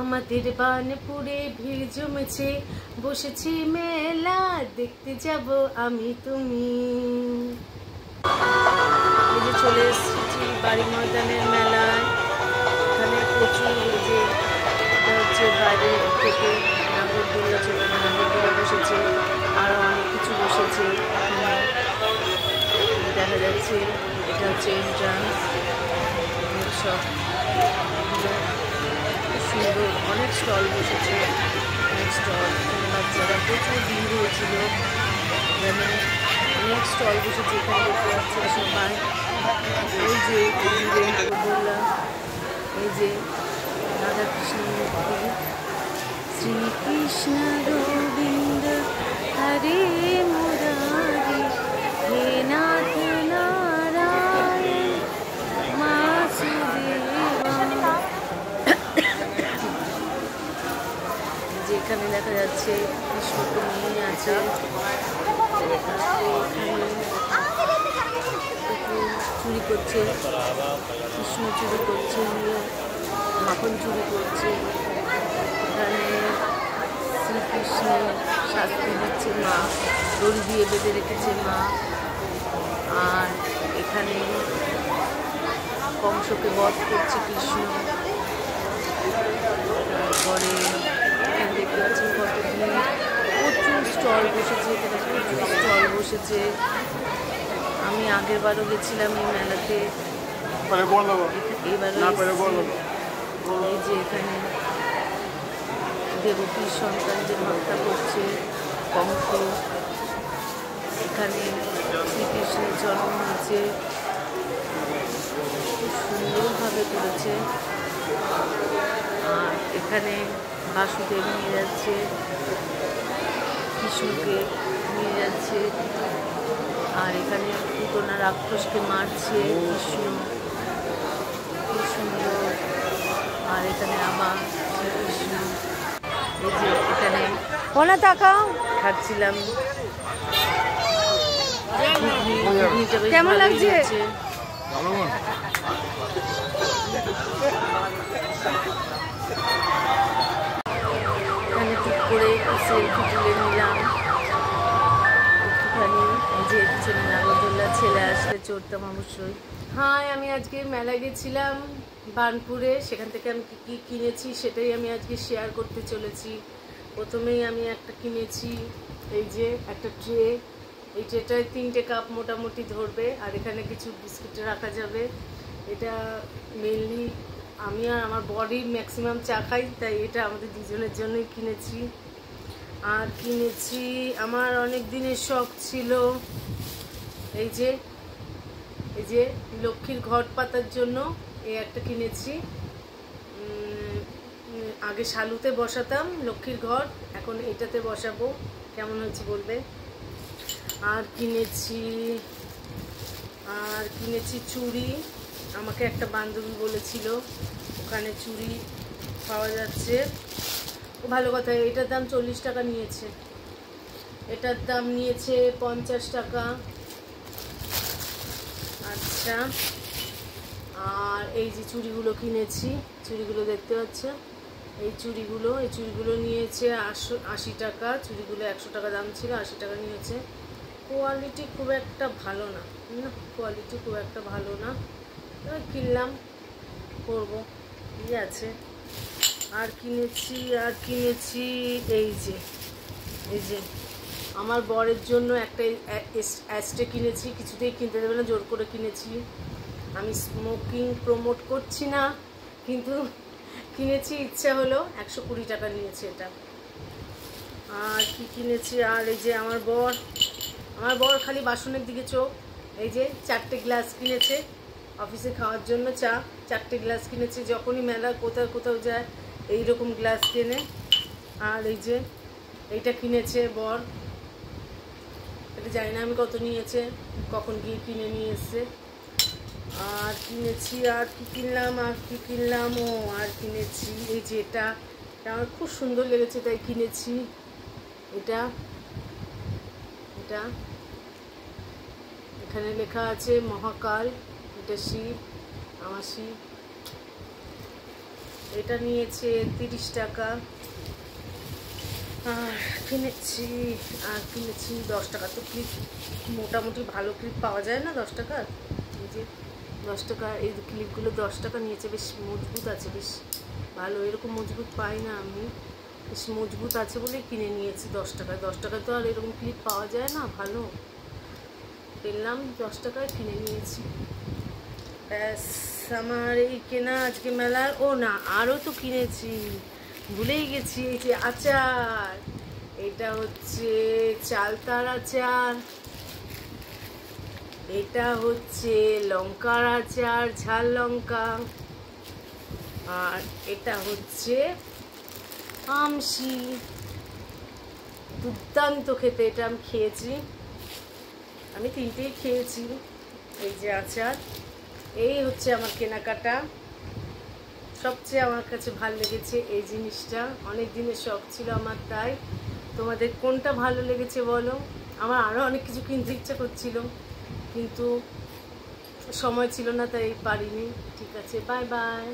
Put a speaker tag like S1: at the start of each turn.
S1: আমাদের বানপুরে ভিড় জমেছে, বসেছি মেলা দেখতে যাব আমি তুমি। এই যে চলে এসেছি বাড়ি ময়দানের মেলায়। এখানে প্রচুর যে হচ্ছে বাইরে থেকে নাগরদোলা চলে, নাগরদোলা বসেছে, আরও অনেক কিছু বসেছে। দেখা যাচ্ছে এটা হচ্ছে এন্ট্রান্স। সব সুন্দর অনেক স্টল বসেছে, অনেক স্টল। বাচ্চারা প্রচুর ভিড় হয়েছিল, এখানে অনেক স্টল বসেছে। এখানে দেখতে পাচ্ছে সবাই। এই যে নাগরদোলা, এই যে রাধাকৃষ্ণ মূর্তি, শ্রীকৃষ্ণ গোবিন্দ হরে মুরারি হে নাথ নারায়ণ বাসুদেবা। যেখানে দেখা যাচ্ছে কৃষ্ণকে নিয়ে আছে, চুরি করছে, কৃষ্ণ চুরি করছে, মাখন চুরি করছে। এখানে শ্রীকৃষ্ণের শাস্তি দিচ্ছে মা, দড়ি দিয়ে বেঁধে রেখেছে মা। আর এখানে কংসকে বধ করছে কৃষ্ণ। তারপরে এখানে দেখতে পাচ্ছেন কত ভিড়, প্রচুর স্টল বসেছে, এখানে প্রচুর স্টল বসেছে। আমি আগের বারও গেছিলাম এই মেলাতে, এবারও। এই যে এখানে দেবকীর সন্তানদের হত্যা করছে কংস। এখানে শ্রীকৃষ্ণের জন্ম হয়েছে, খুব সুন্দরভাবে করেছে। আর এখানে বাসুদেব নিয়ে যাচ্ছে, কৃষ্ণকে নিয়ে যাচ্ছে। আর এখানে পুতনা রাক্ষসকে মারছে কৃষ্ণ, খুব সুন্দর। আর এখানে আবার শ্রীকৃষ্ণ। এই যে এখানে কোনা তাকাও খাচ্ছিলাম, কেমন লাগছে? এখানে ঠিক করে সেলফি তুলে নিলাম একটুখানি। যে পিছনে নাগরদোল্লা ছেলে আসলে চড়তাম অবশ্যই। হ্যাঁ, আমি আজকে মেলা গেছিলাম বানপুরে, সেখান থেকে আমি কী কিনেছি সেটাই আমি আজকে শেয়ার করতে চলেছি। প্রথমেই আমি একটা কিনেছি, এই যে একটা ট্রে। এই ট্রেটায় 3টে কাপ মোটামুটি ধরবে, আর এখানে কিছু বিস্কুট রাখা যাবে। এটা মেনলি আমি আর আমার বডি ম্যাক্সিমাম চা খাই, তাই এটা আমাদের দুজনের জন্যই কিনেছি। আর কিনেছি আমার অনেক দিনের শখ ছিল, এই যে লক্ষ্মীর ঘট পাতার জন্য এই একটা কিনেছি। আগে শালুতে বসাতাম লক্ষ্মীর ঘট, এখন এটাতে বসাবো, কেমন হয়েছে বলবে। আর কিনেছি চুড়ি। আমাকে একটা বান্ধবী বলেছিল ওখানে চুড়ি পাওয়া যাচ্ছে, ভালো কথা। এটার দাম 40 টাকা নিয়েছে, এটার দাম নিয়েছে 50 টাকা। আচ্ছা, আর এই যে চুড়িগুলো কিনেছি, চুড়িগুলো দেখতে পাচ্ছ, এই চুড়িগুলো নিয়েছে 80 টাকা। চুড়িগুলো 100 টাকা দাম ছিল, 80 টাকা নিয়েছে। কোয়ালিটি খুব একটা ভালো না, এবার কিনলাম, করবো কি আছে। আর কিনেছি এই যে আমার বরের জন্য একটা অ্যাস্টে কিনেছি। কিছুতেই কিনতে দেবে না, জোর করে কিনেছি। আমি স্মোকিং প্রমোট করছি না, কিন্তু কিনেছি, ইচ্ছা হলো। 120 টাকা নিয়েছে এটা। আর কি কিনেছি, আর এই যে আমার বর খালি বাসনের দিকে চোখ। এই যে 4টে গ্লাস কিনেছে অফিসে খাওয়ার জন্য, 4টে গ্লাস কিনেছে। যখনই মেলা কোথাও যায় এইরকম গ্লাস কেনে। আর এই যে এইটা কিনেছে বর, এটা জানি না আমি কত নিয়েছে, কখন গিয়ে কিনে নিয়ে এসছে। আর কিনেছি, আর কি কিনেছি এই যে এটা আমার খুব সুন্দর লেগেছে, তাই কিনেছি। এটা এখানে লেখা আছে মহাকাল, এটা শিব, আমার শিব। এটা নিয়েছে 30 টাকা। আর কিনেছি 10 টাকা। তো ক্লিপ মোটামুটি ভালো ক্লিপ পাওয়া যায় না 10 টাকার। এই যে 10 টাকা, এই ক্লিপগুলো 10 টাকা নিয়েছে। বেশ মজবুত আছে, বেশ ভালো। এরকম মজবুত পাই না আমি, বেশ মজবুত আছে বলেই কিনে নিয়েছি 10 টাকায়। 10 টাকায় তো আর এরকম ক্লিপ পাওয়া যায় না ভালো, পেলাম 10 টাকায়, কিনে নিয়েছি। ব্যাস আমার এই কেনা আজকে মেলার। ও না, আরও তো কিনেছি, ভুলেই গেছি। এই যে আচার, এটা হচ্ছে চালতার আচার, এটা হচ্ছে লঙ্কার আচার, ঝাল লঙ্কা, আর এটা হচ্ছে আমশি। দুর্দান্ত খেতে, এটা আমি খেয়েছি, আমি 3টেই খেয়েছি। এই যে আচার, এই হচ্ছে আমার কেনাকাটা। সবচেয়ে আমার কাছে ভালো লেগেছে এই জিনিসটা, অনেক দিনের শখ ছিল আমার। তাই তোমাদের কোনটা ভালো লেগেছে বলো। আমার আরও অনেক কিছু কিনতে ইচ্ছা করছিল, কিন্তু সময় ছিল না, তাই পারিনি। ঠিক আছে, বাই বাই।